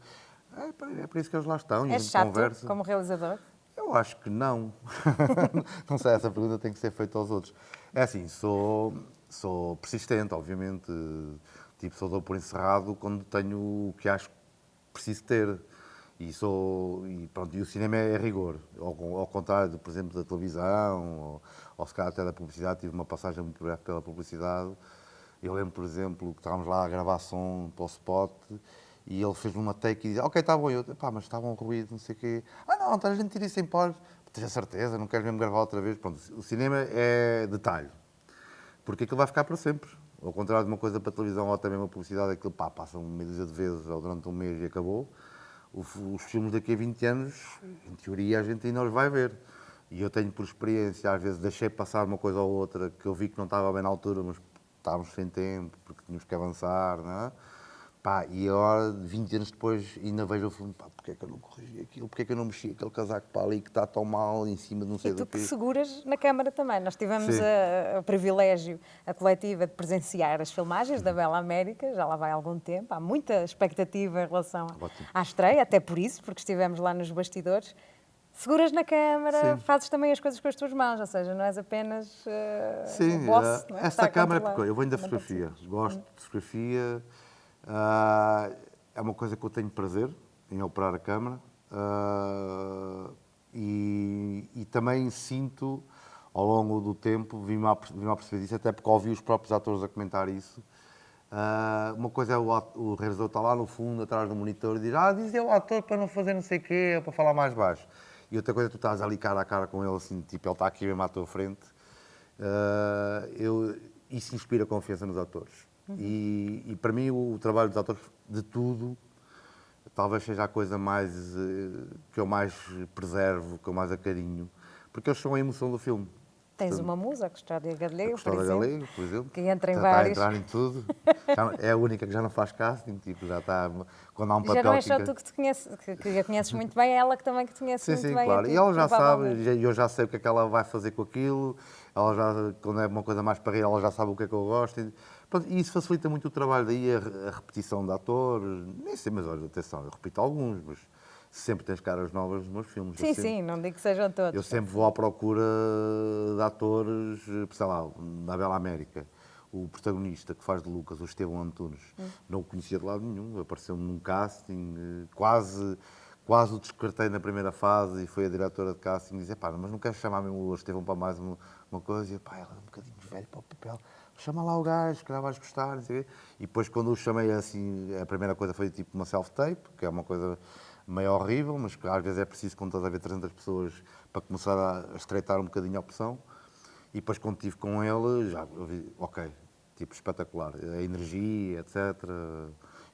É para isso que eles lá estão e a É gente chato conversa. como realizador? Eu acho que não. Não sei, essa pergunta tem que ser feita aos outros. É assim, sou persistente, obviamente. Tipo, só dou por encerrado quando tenho o que acho que preciso ter. Pronto, e o cinema é rigor. Ao contrário, por exemplo, da televisão, ou se calhar até da publicidade. Tive uma passagem muito breve pela publicidade. Eu lembro, por exemplo, que estávamos lá a gravar som para o spot e ele fez uma take e disse, ok, está bom. Eu, mas estava um ruído, não sei o quê. Não, a gente tira isso em pós. Tenho certeza, não queres mesmo gravar outra vez. Pronto, o cinema é detalhe. Porque aquilo vai ficar para sempre. Ao contrário de uma coisa para a televisão ou até mesmo a publicidade, aquilo passa meia dúzia de vezes ou durante um mês e acabou. os filmes daqui a 20 anos, em teoria, a gente ainda os vai ver. E eu tenho por experiência, às vezes deixei passar uma coisa ou outra que eu vi que não estava bem na altura, mas estávamos sem tempo, porque tínhamos que avançar, não é? Pá, e agora, 20 anos depois, ainda vejo o filme, pá, porque é que eu não corrigi aquilo? Porque é que eu não mexi aquele casaco para ali que está tão mal em cima de não sei E do tu que quê? seguras na Câmara também. Nós tivemos Sim. o privilégio, a coletiva, de presenciar as filmagens da Bela América, já lá vai algum tempo, há muita expectativa em relação Ótimo. à estreia, até por isso, porque estivemos lá nos bastidores. Seguras na Câmara, Sim. fazes também as coisas com as tuas mãos, ou seja, não és apenas o Sim, boss, não é? Que está esta a câmara, controlar. porque eu venho da Manda de si. fotografia, gosto de fotografia, é uma coisa que eu tenho prazer em operar a câmara e também sinto, ao longo do tempo, vim-me a perceber disso, até porque ouvi os próprios atores a comentar isso. Uma coisa é o realizador está lá no fundo, atrás do monitor, e diz: diz ao ator para não fazer não sei o quê, para falar mais baixo. E outra coisa é tu estás ali cara a cara com ele, assim, tipo, ele está aqui mesmo à tua frente. Isso inspira confiança nos atores. E para mim o trabalho dos atores, de tudo, talvez seja a coisa mais que eu mais preservo, que eu mais acarinho, porque eles são a emoção do filme. Tens Portanto, uma musa, a Custódia Galego, por Custódia exemplo, Galego, por exemplo, que entra em já está a vários. entrar em tudo. É a única que já não faz casting, tipo, já está, quando há um papel Já não é só que... tu que te conheces, que a conheces muito bem, é ela que também que te conhece Sim, muito sim, bem a claro. ti, E ela já sabe, provavelmente. e eu já sei o que é que ela vai fazer com aquilo, ela já, quando é uma coisa mais para rir, ela já sabe o que é que eu gosto. E isso facilita muito o trabalho, daí a repetição de atores, nem sei, mas olha, atenção, eu repito alguns, mas sempre tens caras novas nos meus filmes. Sim, sim, não digo que sejam todos. Eu sempre vou à procura de atores, sei lá, na Bela América. O protagonista que faz de Lucas, o Estevão Antunes, não o conhecia de lado nenhum, apareceu-me num casting, quase o descartei na primeira fase e foi a diretora de casting e disse: pá, mas não queres chamar mesmo o Estevão para mais uma coisa? E eu, pá, ela é um bocadinho velho para o papel, chama lá o gajo, que calhar vais gostar, não sei o quê. E depois quando o chamei assim, a primeira coisa foi tipo uma self-tape, que é uma coisa meio horrível, mas que às vezes é preciso, quando estás a ver 300 pessoas, para começar a estreitar um bocadinho a opção. E depois, quando estive com ele, já eu vi, ok, tipo, espetacular. A energia, etc.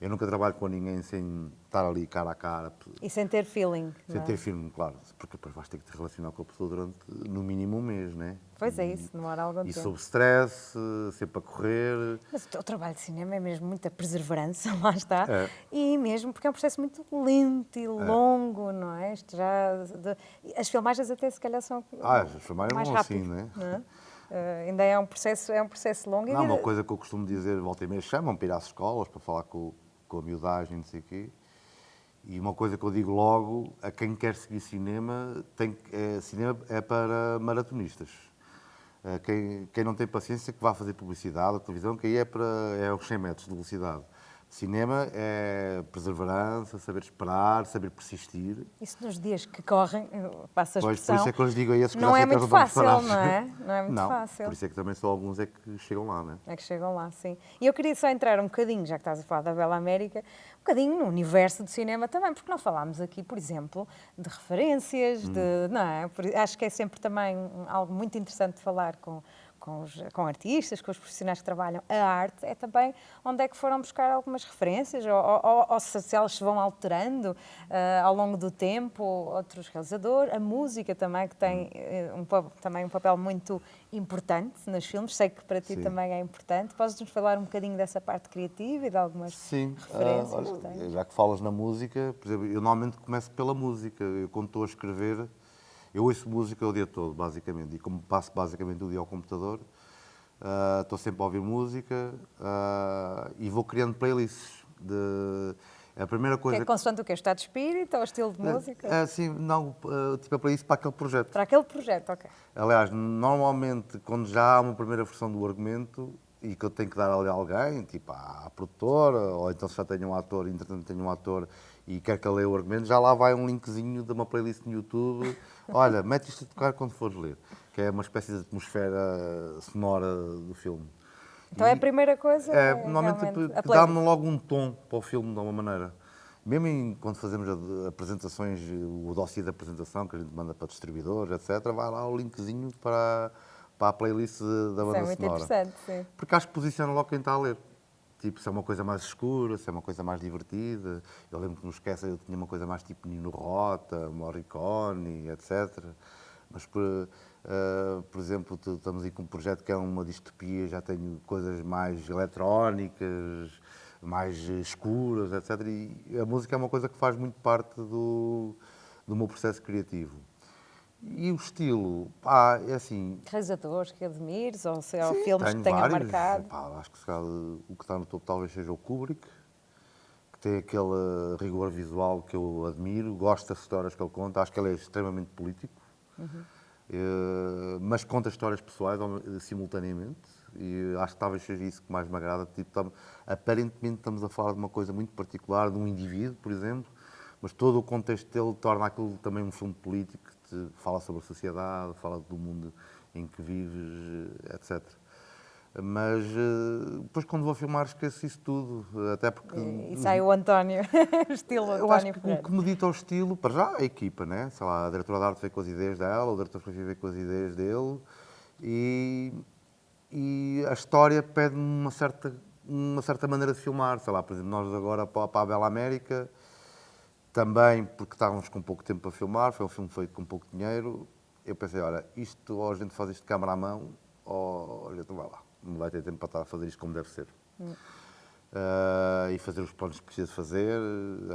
Eu nunca trabalho com ninguém sem estar ali cara a cara, E sem ter feeling, sem não é? ter filme, claro, porque depois vais ter que te relacionar com a pessoa durante, no mínimo, um mês, né? Pois é isso, demora algum E tempo. sob stress, sempre a correr. Mas o teu trabalho de cinema é mesmo muita perseverança, lá está. É. E mesmo porque é um processo muito lento e longo, não é? Isto já, as filmagens até se calhar são As filmagens mais vão assim, rápido, né? não é? Ainda é um processo longo. Não, uma coisa que eu costumo dizer, volta e meia, chamam para ir às escolas, para falar com a miudagem, não sei o quê. E uma coisa que eu digo logo, a quem quer seguir cinema, cinema é para maratonistas. Quem não tem paciência, que vá fazer publicidade, a televisão, que aí é aos 100 metros de velocidade. Cinema é perseverança, saber esperar, saber persistir. Isso nos dias que correm, eu passo a Pois, por expressão, isso é que eu lhes digo a esses que não já é sei que muito eles não vão fácil, parar. não é? Não é muito Não, fácil. por isso é que também só alguns é que chegam lá, não é? É que chegam lá, sim. E eu queria só entrar um bocadinho, já que estás a falar da Bela América, um bocadinho no universo do cinema também, porque não falámos aqui, por exemplo, de referências, não é? Acho que é sempre também algo muito interessante de falar com artistas, com os profissionais que trabalham a arte, é também onde é que foram buscar algumas referências, ou se elas se vão alterando ao longo do tempo, outros realizadores, a música também, que tem também um papel muito importante nos filmes, sei que para ti Sim. também é importante. Podes-nos falar um bocadinho dessa parte criativa e de algumas Sim, referências que olha, tens? já que falas na música, por exemplo, eu normalmente começo pela música. Eu, quando estou a escrever, eu ouço música o dia todo, basicamente. E como passo basicamente o dia ao computador, estou sempre a ouvir música e vou criando playlists. A primeira Que coisa... é consoante o quê? O estado de espírito ou o estilo de música? Sim, não, tipo a playlist para aquele projeto. Para aquele projeto, ok. Aliás, normalmente, quando já há uma primeira versão do argumento e que eu tenho que dar ali a alguém, tipo à produtora, ou então se já tenho um ator, entretanto tenho um ator e quer que eu leia o argumento, já lá vai um linkzinho de uma playlist no YouTube. Olha, mete isto a tocar quando fores ler, que é uma espécie de atmosfera sonora do filme. Então é a primeira coisa, Normalmente realmente, a dá-me playlist. logo um tom para o filme de alguma maneira. Mesmo quando fazemos apresentações, o dossiê da apresentação que a gente manda para distribuidores, etc., vai lá o linkzinho para a playlist da Isso é banda muito sonora. interessante, sim. Porque acho que posiciona logo quem está a ler. Tipo, se é uma coisa mais escura, se é uma coisa mais divertida. Eu lembro que no Esquece eu tinha uma coisa mais tipo Nino Rota, Morricone, etc. Mas, por exemplo, estamos aí com um projeto que é uma distopia, já tenho coisas mais eletrónicas, mais escuras, etc. E a música é uma coisa que faz muito parte do meu processo criativo. E o estilo, pá, é assim, Realizadores que admires, ou se há sim, filmes que tenho tenham vários. marcado? Pá, acho que se calhar o que está no topo talvez seja o Kubrick, que tem aquele rigor visual que eu admiro, gosto das histórias que ele conta, acho que ele é extremamente político, mas conta histórias pessoais simultaneamente, e acho que talvez seja isso que mais me agrada. Tipo, aparentemente estamos a falar de uma coisa muito particular, de um indivíduo, por exemplo, mas todo o contexto dele torna aquilo também um filme político, que fala sobre a sociedade, fala do mundo em que vives, etc. Mas depois, quando vou filmar, esqueço isso tudo. Até porque. E sai o António, estilo Eu acho António que o Ferreira. que me dita o estilo, para já, é a equipa, né? Sei lá, a diretora de arte veio com as ideias dela, o diretor de fotografia veio com as ideias dele. E, e a história pede-me uma certa maneira de filmar. Sei lá, por exemplo, nós agora para a Bela América, também porque estávamos com pouco tempo para filmar, foi um filme feito com pouco dinheiro. Eu pensei, olha, isto ou a gente faz isto de câmara à mão, ou a gente não vai lá. Não vai ter tempo para estar a fazer isto como deve ser. E fazer os planos que precisa fazer.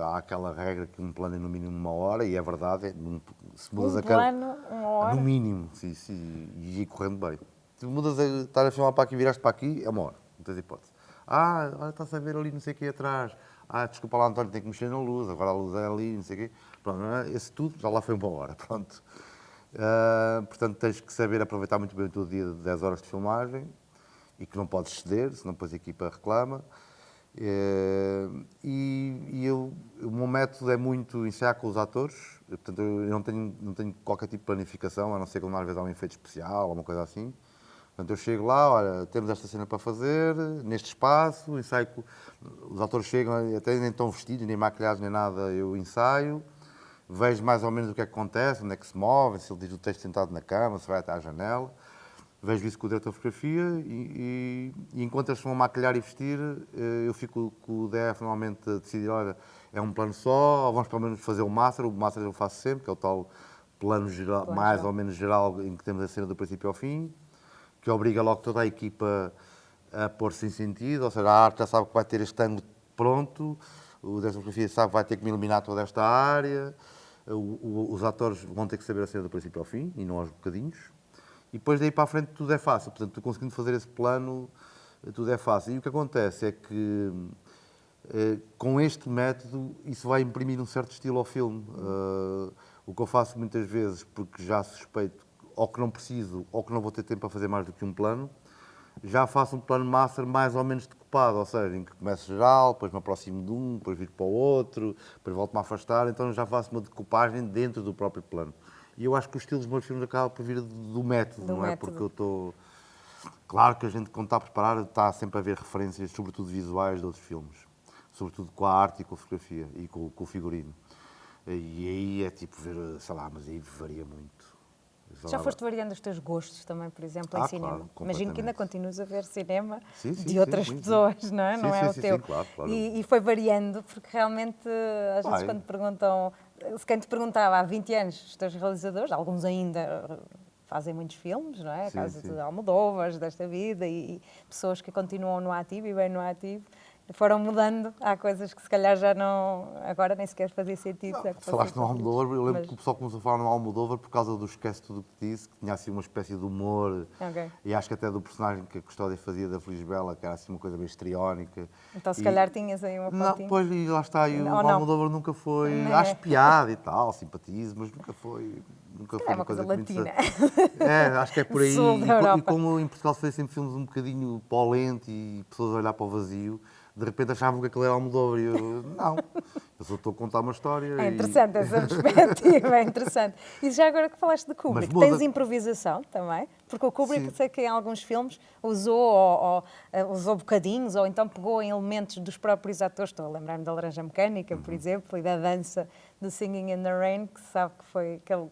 Há aquela regra que um plano é no mínimo 1 hora, e é verdade. Se mudas Um a câmera, plano, uma no hora. mínimo, sim, sim, e ir correndo bem. Se mudas estar a filmar para aqui e viraste para aqui, é 1 hora, não tens hipótese. Olha, está-se a ver ali não sei o que atrás. Desculpa lá, António, tem que mexer na luz, agora a luz é ali, não sei o quê. Pronto, esse tudo já lá foi 1 hora, pronto. Portanto, tens que saber aproveitar muito bem o teu dia de 10 horas de filmagem e que não podes ceder, senão depois a equipa reclama. O meu método é muito ensaiar com os atores, portanto, eu não tenho qualquer tipo de planificação, a não ser quando às vezes há um efeito especial ou uma coisa assim. Portanto, eu chego lá, olha, temos esta cena para fazer, neste espaço, ensaio, os atores chegam, até nem estão vestidos, nem maquilhados, nem nada, eu ensaio, vejo mais ou menos o que é que acontece, onde é que se move, se ele diz o texto sentado na cama, se vai até à janela. Vejo isso com o diretor de fotografia e enquanto eles vão maquilhar e vestir, eu fico com o DF normalmente a decidir, olha, é um plano só, ou vamos pelo menos fazer o master eu faço sempre, que é o tal plano geral, mais ou menos geral, em que temos a cena do princípio ao fim, que obriga logo toda a equipa a pôr-se em sentido, ou seja, a arte já sabe que vai ter este ângulo pronto, o diretor de fotografia sabe que vai ter que me iluminar toda esta área, os atores vão ter que saber a cena do princípio ao fim, e não aos bocadinhos. E depois daí para a frente tudo é fácil. Portanto, tu conseguindo fazer esse plano, tudo é fácil. E o que acontece é que, com este método, isso vai imprimir um certo estilo ao filme. O que eu faço muitas vezes, porque já suspeito, ou que não preciso, ou que não vou ter tempo para fazer mais do que um plano, já faço um plano master mais ou menos decupado, ou seja, em que começo geral, depois me aproximo de um, depois viro para o outro, depois volto-me a afastar, então já faço uma decupagem dentro do próprio plano. E eu acho que o estilo dos meus filmes acaba por vir do método, Do não é? método. Porque eu estou... Claro que a gente, quando está a preparar, está sempre a ver referências, sobretudo visuais, de outros filmes. Sobretudo com a arte e com a fotografia e com o figurino. E aí é tipo ver, sei lá, mas aí varia muito. Já foste variando os teus gostos também, por exemplo, em Claro, cinema? Imagino que ainda completamente. continuas a ver cinema Sim, de outras sim. pessoas, não é? Sim, Não é sim, o sim, teu. sim, claro. E foi variando, porque realmente, às vezes, Vai. quando perguntam. Se quem te perguntava há 20 anos, os teus realizadores, alguns ainda fazem muitos filmes, não é? A Sim, caso sim. de Almodóvar, desta vida, e pessoas que continuam no ativo e bem no ativo. Foram mudando, há coisas que se calhar já não, agora nem sequer fazia sentido. Já que fossem Falaste no favoritos. Almodóvar, eu lembro Mas, que o pessoal começou a falar no Almodóvar por causa do Esquece Tudo o que Disse, que tinha assim uma espécie de humor, ok. e acho que até do personagem que a Custódia fazia da Felisbela, que era assim uma coisa meio histriónica. Então se E- calhar tinhas aí uma Não, pontinha. pois, e lá está, e o Ou não? Almodóvar nunca foi, Não acho é? piada e tal, simpatizo, mas nunca calhar foi é uma uma coisa coisa que me latina. interessa. É, acho que é por Sul aí, da e Europa. como em Portugal se fez sempre filmes um bocadinho polente e pessoas a olhar para o vazio, de repente achavam que aquilo era Almodóvar e eu, não, eu só estou a contar uma história É e... interessante essa perspectiva, é interessante. E já agora que falaste de Mas Kubrick, muda. tens improvisação também? Porque o Kubrick, Sim. sei que em alguns filmes usou, usou bocadinhos, ou então pegou em elementos dos próprios atores. Estou a lembrar-me da Laranja Mecânica, por exemplo, e da dança do Singing in the Rain, que sabe que foi aquele...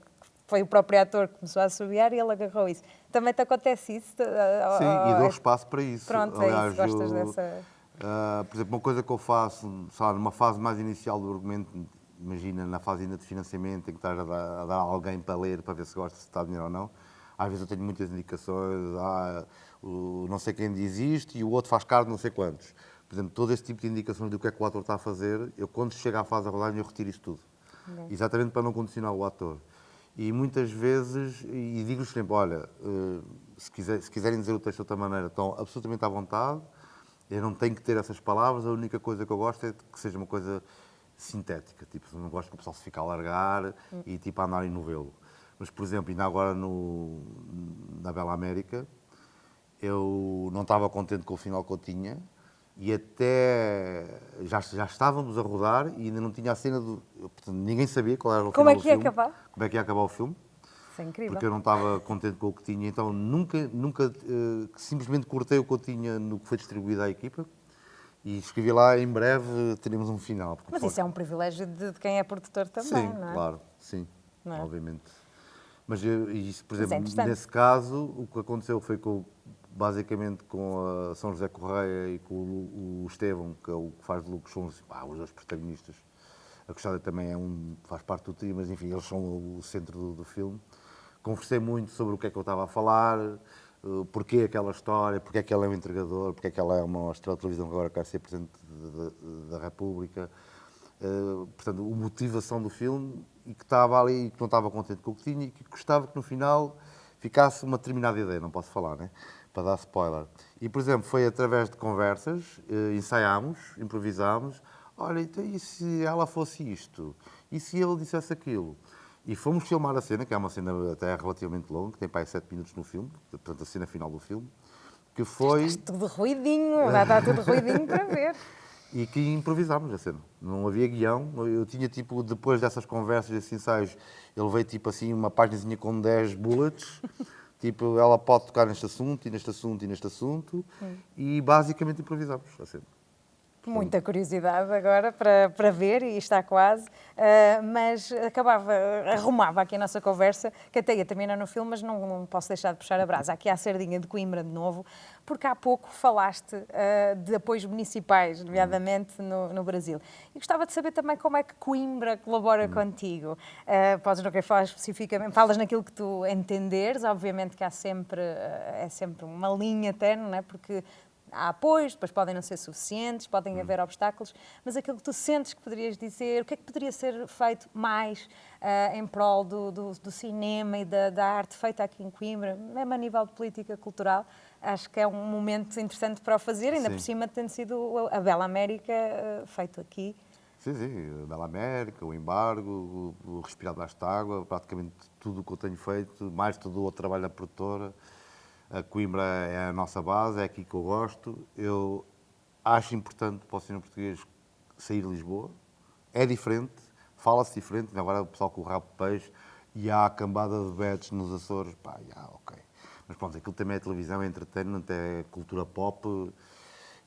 Foi o próprio ator que começou a assobiar e ele agarrou isso. Também te acontece isso? Sim, e dou espaço para isso. Pronto, é isso, Aliás, gostas dessa... Por exemplo, uma coisa que eu faço, sabe, numa fase mais inicial do argumento, imagina na fase ainda de financiamento, em que estás a dar a alguém para ler, para ver se gosta, se está dinheiro ou não. Às vezes eu tenho muitas indicações, o não sei quem diz isto e o outro faz caro de não sei quantos. Por exemplo, todo esse tipo de indicações do que é que o ator está a fazer, eu quando chego à fase da rodagem eu retiro isso tudo. Exatamente para não condicionar o ator. E muitas vezes, e digo-lhes sempre, olha, se quiserem dizer o texto de outra maneira, estão absolutamente à vontade, eu não tenho que ter essas palavras, a única coisa que eu gosto é que seja uma coisa sintética, tipo, eu não gosto que o pessoal se fique a alargar e tipo a andar em novelo. Mas, por exemplo, ainda agora na Bela América, eu não estava contente com o final que eu tinha e até já estávamos a rodar e ainda não tinha a cena do... Portanto, ninguém sabia qual era o Como final é do que ia filme. acabar? Como é que ia acabar o filme. Isso é incrível. Porque eu não estava contente com o que tinha, então nunca simplesmente cortei o que eu tinha no que foi distribuído à equipa e escrevi lá, em breve teremos um final. Mas isso é um privilégio de quem é produtor também, Sim, não é? claro, sim, Não é? obviamente. Mas isso, por Mas é exemplo, interessante. nesse caso, o que aconteceu foi basicamente com a São José Correia e com o Estevão, que é o que faz de Lucas, são os dois protagonistas. A Custódia também faz parte do trio, mas enfim, eles são o centro do filme. Conversei muito sobre o que é que eu estava a falar, porque aquela história, porque é que ele é um entregador, porque é que ela é uma estrela de televisão que agora quer ser Presidente da República. Portanto, a motivação do filme e que estava ali e que não estava contente com o que tinha e que gostava que no final ficasse uma determinada ideia, não posso falar, né? Para dar spoiler. E, por exemplo, foi através de conversas, ensaiámos, improvisámos, olha, então e se ela fosse isto? E se ele dissesse aquilo? E fomos filmar a cena, que é uma cena até relativamente longa, que tem para aí 7 minutos no filme, portanto a cena final do filme, que foi... Estás tudo ruidinho, já está tudo ruidinho para ver. E que improvisámos a cena. Não havia guião. Eu tinha, tipo, depois dessas conversas, desses ensaios, ele veio, tipo assim, uma páginazinha com 10 bullets. Tipo, ela pode tocar neste assunto, e neste assunto, e neste assunto. E basicamente improvisámos a cena. Muita curiosidade agora para ver, e está quase, mas arrumava aqui a nossa conversa, que até ia terminar no filme, mas não posso deixar de puxar a brasa. Aqui à Sardinha de Coimbra, de novo, porque há pouco falaste de apoios municipais, nomeadamente no Brasil. E gostava de saber também como é que Coimbra colabora contigo. Podes não querer falar especificamente, falas naquilo que tu entenderes, obviamente que há sempre, é sempre uma linha terna, não é? Porque há apoios, depois podem não ser suficientes, podem haver obstáculos, mas aquilo que tu sentes que poderias dizer, o que é que poderia ser feito mais em prol do cinema e da arte feita aqui em Coimbra, mesmo a nível de política cultural, acho que é um momento interessante para o fazer, ainda Sim. por cima tendo sido a Bela América feito aqui. Sim, sim. A Bela América, o embargo, o Respirar Debaixo de Água, praticamente tudo o que eu tenho feito, mais todo o outro trabalho da produtora. A Coimbra é a nossa base, é aqui que eu gosto. Eu acho importante para o cinema português sair de Lisboa. É diferente, fala-se diferente. Agora o pessoal com o rabo de peixe e há a cambada de betos nos Açores. Pá, ok. Mas pronto, aquilo também é televisão, é entretenimento, é cultura pop.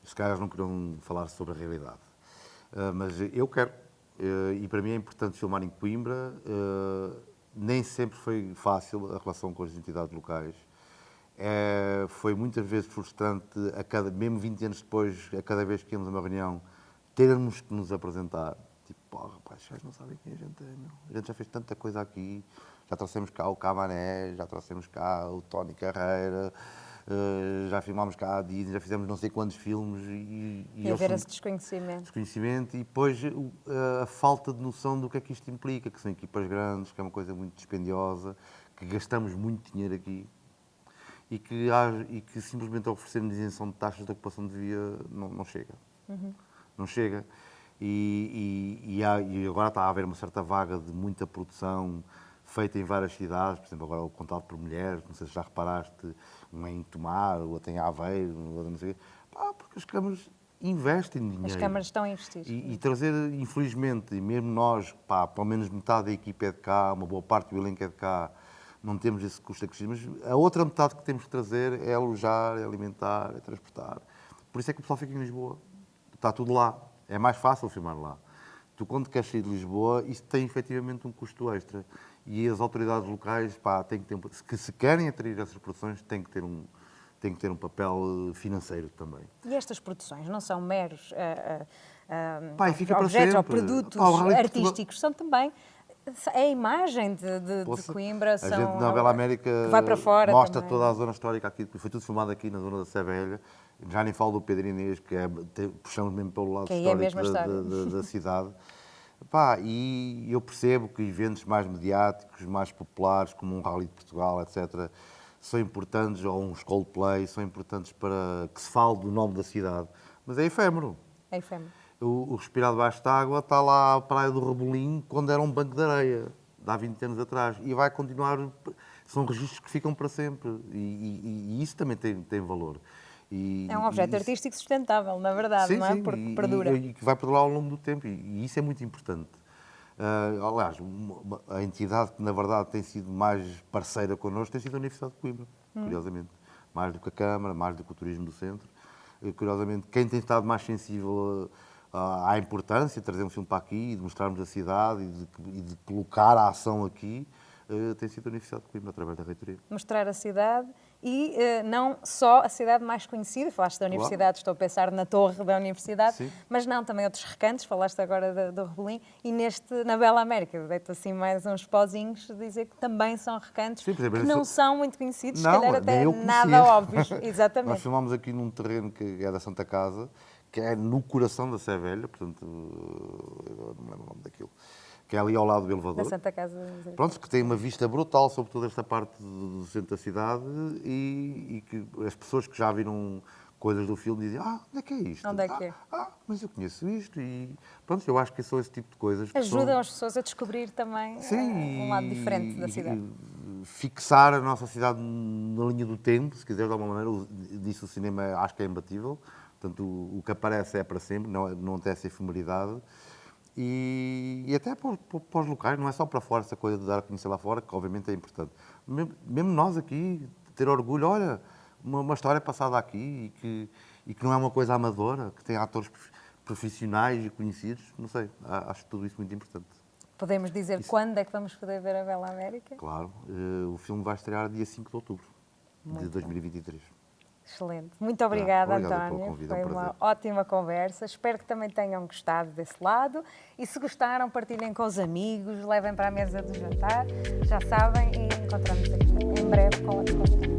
Os caras não queriam falar sobre a realidade. Mas eu quero. E para mim é importante filmar em Coimbra. Nem sempre foi fácil a relação com as entidades locais. Foi muitas vezes frustrante, mesmo 20 anos depois, a cada vez que íamos a uma reunião, termos que nos apresentar. Tipo, porra, rapaz, os gajos não sabem quem a gente é, meu. A gente já fez tanta coisa aqui, já trouxemos cá o Camané, já trouxemos cá o Tony Carreira, já filmámos cá a Disney, já fizemos não sei quantos filmes. E haver esse desconhecimento. Desconhecimento e depois a falta de noção do que é que isto implica, que são equipas grandes, que é uma coisa muito dispendiosa, que gastamos muito dinheiro aqui e que simplesmente oferecermos isenção de taxas de ocupação de via não chega. Não chega. E agora está a haver uma certa vaga de muita produção feita em várias cidades, por exemplo, agora o Contado por Mulheres, não sei se já reparaste, um é em Tomar, outro em Aveiro, outro não sei o quê. Porque as câmaras investem dinheiro. As câmaras estão a investir. E trazer, infelizmente, e mesmo nós, pelo menos metade da equipe é de cá, uma boa parte do elenco é de cá, não temos esse custo acrescido, mas a outra metade que temos que trazer é alojar, é alimentar, é transportar. Por isso é que o pessoal fica em Lisboa. Está tudo lá. É mais fácil filmar lá. Tu, quando queres sair de Lisboa, isso tem efetivamente um custo extra. E as autoridades locais, têm que ter, se querem atrair essas produções, têm que ter tem que ter um papel financeiro também. E estas produções não são meros Pá, e fica para objetos ou sempre. produtos Pá, o Rally de artísticos, são também é a imagem de Poxa, Coimbra, a gente na Bela América que vai para fora mostra também. toda a zona histórica aqui, foi tudo filmado aqui na zona da Sé Velha. Já nem falo do Pedro Inês, que puxamos mesmo pelo lado Que aí é a histórico mesma história. da cidade. Pá, e eu percebo que eventos mais mediáticos, mais populares, como um Rally de Portugal, etc., são importantes, ou uns Coldplay, são importantes para que se fale do nome da cidade. Mas é efêmero. É efêmero. O Respirar Debaixo d'Água está lá à Praia do Rebolim, quando era um banco de areia, de há 20 anos atrás. E vai continuar, são registros que ficam para sempre. E isso também tem valor. É um objeto artístico sustentável, na verdade, sim, não é? sim, Porque perdura. e que vai perdurar ao longo do tempo. E isso é muito importante. Aliás, a entidade que, na verdade, tem sido mais parceira connosco tem sido a Universidade de Coimbra, curiosamente. Mais do que a Câmara, mais do que o Turismo do Centro. Curiosamente, quem tem estado mais sensível à importância de trazer um filme para aqui e de mostrarmos a cidade e de colocar a ação aqui, tem sido a Universidade de Coimbra, através da reitoria. Mostrar a cidade e não só a cidade mais conhecida, falaste da universidade, estou a pensar na torre da universidade, Sim. mas não, também outros recantos, falaste agora do Rebolim, e na Bela América, deito assim mais uns pozinhos, dizer que também são recantos Sim, por exemplo, que não são muito conhecidos, não, se calhar nem até eu nada conhecia. óbvios. Nós Exatamente. filmámos aqui num terreno que é da Santa Casa, que é no coração da Sé Velha, portanto, eu não me lembro o nome daquilo, que é ali ao lado do Da elevador. Santa Casa. Pronto, que tem uma vista brutal sobre toda esta parte do centro da cidade e que as pessoas que já viram coisas do filme dizem, onde é que é isto? Onde é que é? Mas eu conheço isto e pronto, eu acho que são esse tipo de coisas que Ajudam as pessoas a descobrir também sim, um lado diferente da cidade. Fixar a nossa cidade na linha do tempo, se quiser de alguma maneira, disso o cinema acho que é imbatível, portanto o que aparece é para sempre, não tem essa efemeridade. E até para os locais, não é só para fora, essa coisa de dar a conhecer lá fora, que obviamente é importante. Mesmo nós aqui, ter orgulho, olha, uma história passada aqui e que não é uma coisa amadora, que tem atores profissionais e conhecidos, não sei, acho tudo isso muito importante. Podemos dizer quando é que vamos poder ver a Bela América? Claro, o filme vai estrear dia 5 de outubro de 2023. Excelente. Muito obrigada, obrigado pelo António. convite, é um Foi uma prazer. ótima conversa. Espero que também tenham gostado desse lado. E se gostaram, partilhem com os amigos, levem para a mesa do jantar. Já sabem, e encontramos aqui em breve com outro convidado.